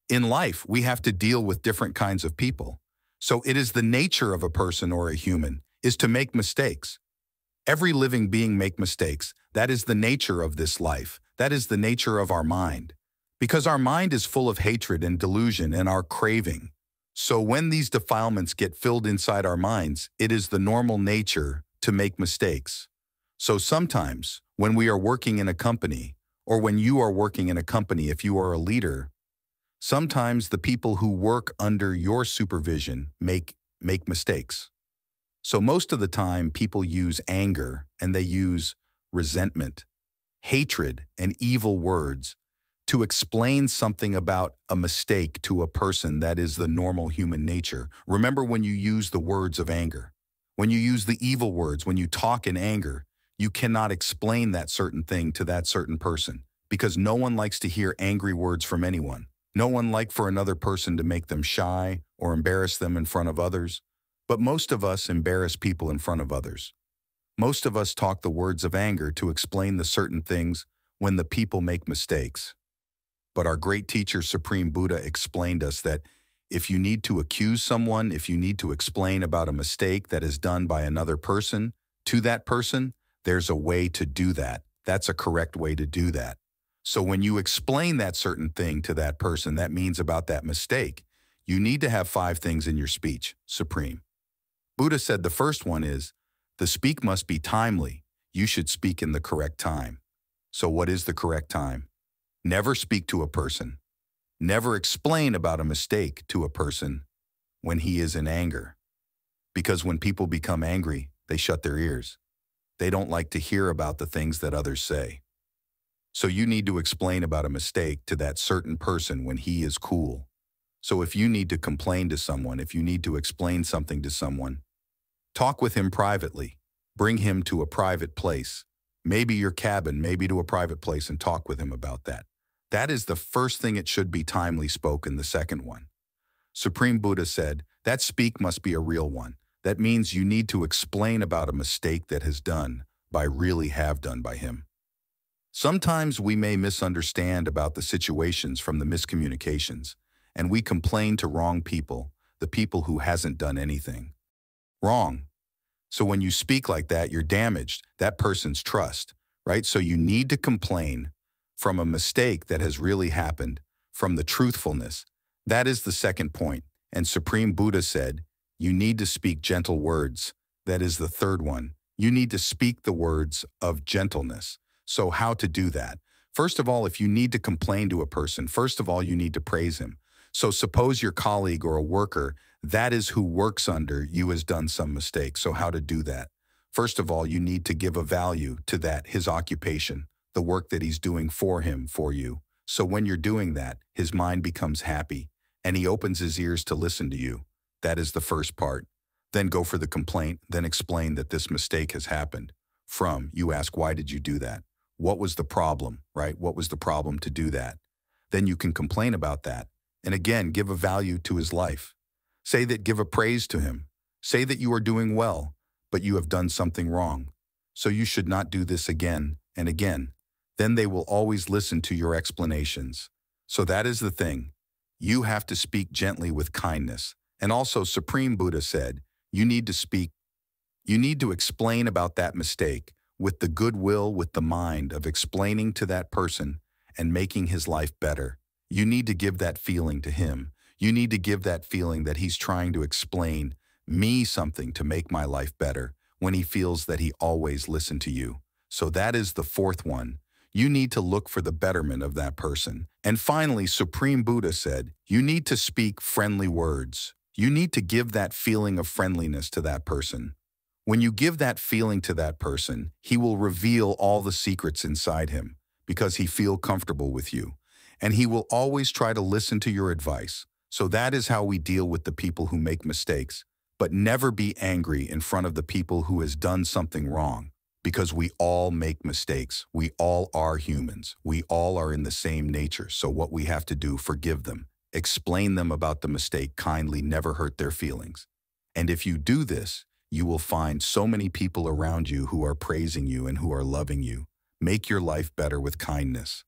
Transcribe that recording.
In life, we have to deal with different kinds of people. So it is the nature of a person or a human is to make mistakes. Every living being make mistakes. That is the nature of this life. That is the nature of our mind. Because our mind is full of hatred and delusion and our craving. So when these defilements get filled inside our minds, it is the normal nature to make mistakes. So sometimes, when we are working in a company, or when you are working in a company if you are a leader, sometimes the people who work under your supervision make mistakes. So most of the time, people use anger and they use resentment, hatred, and evil words to explain something about a mistake to a person that is the normal human nature. Remember when you use the words of anger, when you use the evil words, when you talk in anger, you cannot explain that certain thing to that certain person because no one likes to hear angry words from anyone. No one likes for another person to make them shy or embarrass them in front of others. But most of us embarrass people in front of others. Most of us talk the words of anger to explain the certain things when the people make mistakes. But our great teacher, Supreme Buddha, explained us that if you need to accuse someone, if you need to explain about a mistake that is done by another person to that person, there's a way to do that. That's a correct way to do that. So when you explain that certain thing to that person, that means about that mistake, you need to have 5 things in your speech, Supreme. Buddha said the first one is, the speak must be timely. You should speak in the correct time. So what is the correct time? Never speak to a person. Never explain about a mistake to a person when he is in anger. Because when people become angry, they shut their ears. They don't like to hear about the things that others say. So you need to explain about a mistake to that certain person when he is cool. So if you need to complain to someone, if you need to explain something to someone, talk with him privately. Bring him to a private place. Maybe your cabin, maybe to a private place and talk with him about that. That is the first thing it should be timely spoken, the second one. Supreme Buddha said, that speak must be a real one. That means you need to explain about a mistake that has done by really have done by him. Sometimes we may misunderstand about the situations from the miscommunications, and we complain to wrong people, the people who hasn't done anything wrong. So when you speak like that, you're damaged that person's trust, right? So you need to complain from a mistake that has really happened, from the truthfulness. That is the second point. And Supreme Buddha said, you need to speak gentle words. That is the third one. You need to speak the words of gentleness. So how to do that? First of all, if you need to complain to a person, first of all, you need to praise him. So suppose your colleague or a worker, that is who works under you, has done some mistake. So how to do that? First of all, you need to give a value to that, his occupation, the work that he's doing for him, for you. So when you're doing that, his mind becomes happy and he opens his ears to listen to you. That is the first part. Then go for the complaint, then explain that this mistake has happened. You ask, why did you do that? What was the problem, right? What was the problem to do that? Then you can complain about that. And again, give a value to his life. Give a praise to him. Say that you are doing well, but you have done something wrong. So you should not do this again and again. Then they will always listen to your explanations. So that is the thing. You have to speak gently with kindness. And also Supreme Buddha said, you need to explain about that mistake with the goodwill, with the mind of explaining to that person and making his life better. You need to give that feeling to him. You need to give that feeling that he's trying to explain me something to make my life better when he feels that he always listened to you. So that is the fourth one. You need to look for the betterment of that person. And finally, Supreme Buddha said, you need to speak friendly words. You need to give that feeling of friendliness to that person. When you give that feeling to that person, he will reveal all the secrets inside him because he feels comfortable with you. And he will always try to listen to your advice. So that is how we deal with the people who make mistakes. But never be angry in front of the people who has done something wrong. Because we all make mistakes. We all are humans. We all are in the same nature. So what we have to do, forgive them. Explain them about the mistake kindly, never hurt their feelings. And if you do this, you will find so many people around you who are praising you and who are loving you. Make your life better with kindness.